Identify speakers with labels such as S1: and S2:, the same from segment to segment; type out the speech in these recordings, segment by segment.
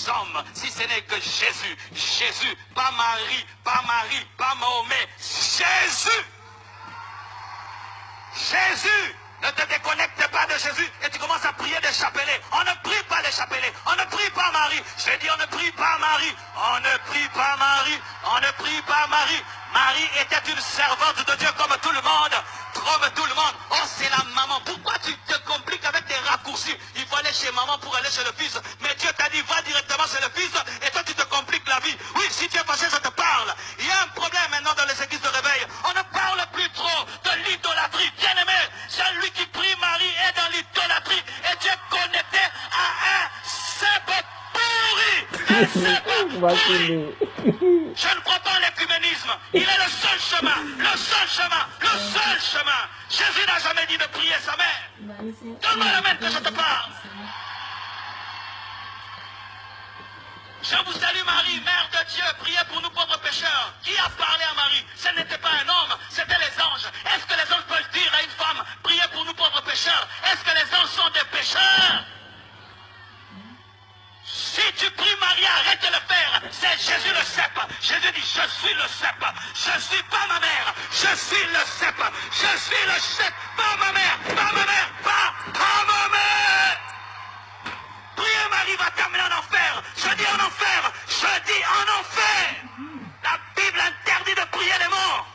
S1: hommes, si ce n'est que Jésus. Jésus, pas Marie, pas Marie, pas Mahomet. Jésus. Jésus. Ne te déconnecte pas de Jésus et tu commences à prier des chapelets. On ne prie pas les chapelets. On ne prie pas Marie. Je dis on ne prie pas Marie. On ne prie pas Marie. On ne prie pas Marie. Marie était une servante de Dieu comme tout le monde. Comme tout le monde. Oh, c'est la maman. Pourquoi tu te compliques avec des raccourcis? Il faut aller chez maman pour aller chez le fils. Mais Dieu t'a dit va directement chez le fils et toi tu te compliques la vie. Oui, si tu es fâché, je te parle. Il y a un problème maintenant dans les églises de réveil. On ne parle plus trop de l'idolâtrie. Bien-aimé, celui qui prie Marie est dans l'idolâtrie et tu es connecté à un cèpe pourri. Un cèpe pourri. Je ne crois pas à l'écuménisme. Il est le seul chemin. Le seul chemin. Le seul chemin. Jésus n'a jamais dit de prier sa mère. Donne-moi la main que je te parle. Je vous salue Marie, Mère de Dieu, priez pour nous pauvres pécheurs. Qui a parlé à Marie? Ce n'était pas un homme, c'était les anges. Est-ce que les anges peuvent dire à une femme, priez pour nous pauvres pécheurs? Est-ce que les anges sont des pécheurs? Si tu pries Marie, arrête de le faire. C'est Jésus le cèpe. Jésus dit, je suis le cèpe. Je ne suis pas ma mère. Je suis le cèpe. Je suis le cèpe. Pas ma mère. Pas ma mère. Pas ma mère. Prier Marie va t'amener en enfer. Je dis en enfer. Je dis en enfer. La Bible interdit de prier les morts.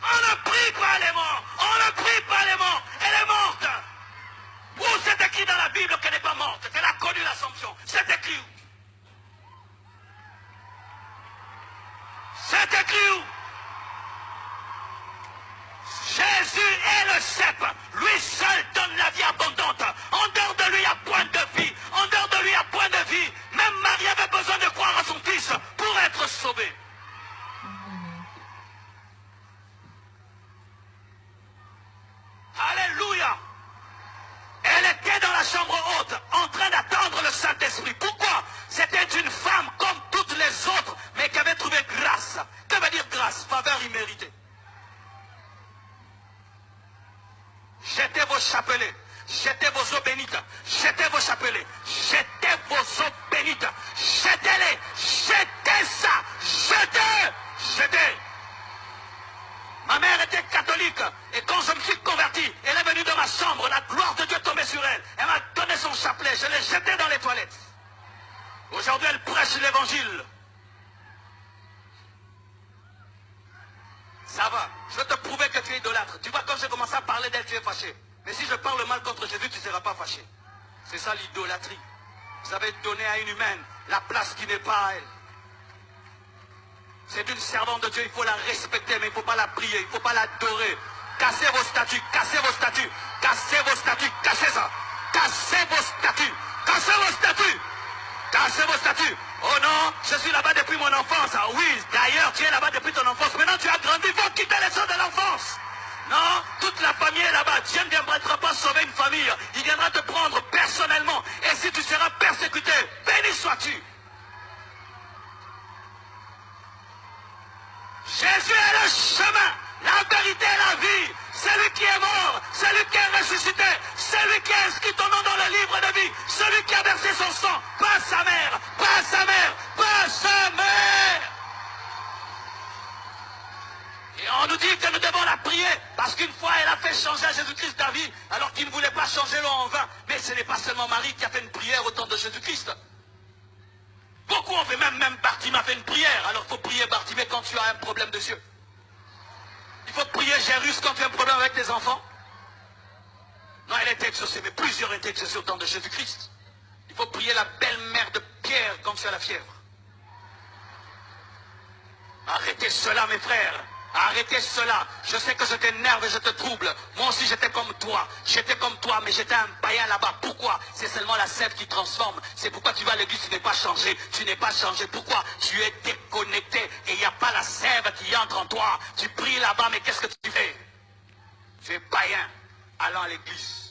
S1: On ne prie pas les morts. On ne prie pas les morts. Elle est morte. Où c'est écrit dans la Bible qu'elle n'est pas morte, qu'elle a connu l'Assomption? C'est écrit où? C'est écrit où? Jésus est le cèpe. Lui seul donne la vie abondante. En dehors de lui, il y a point de vie. En dehors de lui, il y a point de vie. Même Marie avait besoin de croire à son fils pour être sauvée. Alléluia. Elle était dans la chambre haute, en train d'attendre le Saint-Esprit. Pourquoi? C'était une femme comme toutes les autres, mais qui avait trouvé grâce. Que veut dire grâce? Faveur imméritée. Jetez vos chapelets, jetez vos eaux bénites, jetez vos chapelets, jetez vos eaux bénites, jetez-les, jetez ça, jetez, jetez. Ma mère était catholique et quand je me suis converti, elle est venue dans ma chambre, la gloire de Dieu tombait sur elle. Elle m'a donné son chapelet, je l'ai jeté dans les toilettes. Aujourd'hui, elle prêche l'évangile. Ça va, je vais te prouver que tu es idolâtre. Tu vois, quand j'ai commencé à parler d'elle, tu es fâché. Mais si je parle mal contre Jésus, tu ne seras pas fâché. C'est ça l'idolâtrie. Vous avez donné à une humaine la place qui n'est pas à elle. C'est une servante de Dieu, il faut la respecter, mais il ne faut pas la prier, il ne faut pas l'adorer. Cassez vos statues, cassez vos statues, cassez vos statues, cassez ça. Cassez vos statues, cassez vos statues, cassez vos statues. Oh non, je suis là-bas depuis mon enfance. Ah oui, d'ailleurs, tu es là-bas depuis ton enfance. Maintenant, tu as grandi, il faut quitter les choses de l'enfance. Non, toute la famille est là-bas. Dieu ne viendra pas sauver une famille. Il viendra te prendre personnellement. Et si tu seras persécuté, béni sois-tu. Jésus est le chemin, la vérité et la vie. Celui qui est mort, celui qui est ressuscité, celui qui a inscrit ton nom dans le livre de vie, celui qui a versé son sang, pas sa mère, pas sa mère, pas sa mère. Et on nous dit que nous devons la prier, parce qu'une fois elle a fait changer à Jésus-Christ la vie, alors qu'il ne voulait pas changer l'eau en vin. Mais ce n'est pas seulement Marie qui a fait une prière au temps de Jésus-Christ. Beaucoup ont fait, même Bartimée a fait une prière. Alors il faut prier Bartimée quand tu as un problème de yeux. Il faut prier Jairus quand tu as un problème avec tes enfants. Non, elle a été exaucée, mais plusieurs ont été exaucés au temps de Jésus-Christ. Il faut prier la belle-mère de Pierre quand tu as la fièvre. Arrêtez cela, mes frères. Arrêtez cela. Je sais que je t'énerve et je te trouble. Moi aussi j'étais comme toi. J'étais comme toi, mais j'étais un païen là-bas. Pourquoi? C'est seulement la sève qui transforme. C'est pourquoi tu vas à l'église, tu n'es pas changé. Tu n'es pas changé. Pourquoi? Tu es déconnecté et il n'y a pas la sève qui entre en toi. Tu pries là-bas, mais qu'est-ce que tu fais? Tu es païen allant à l'église.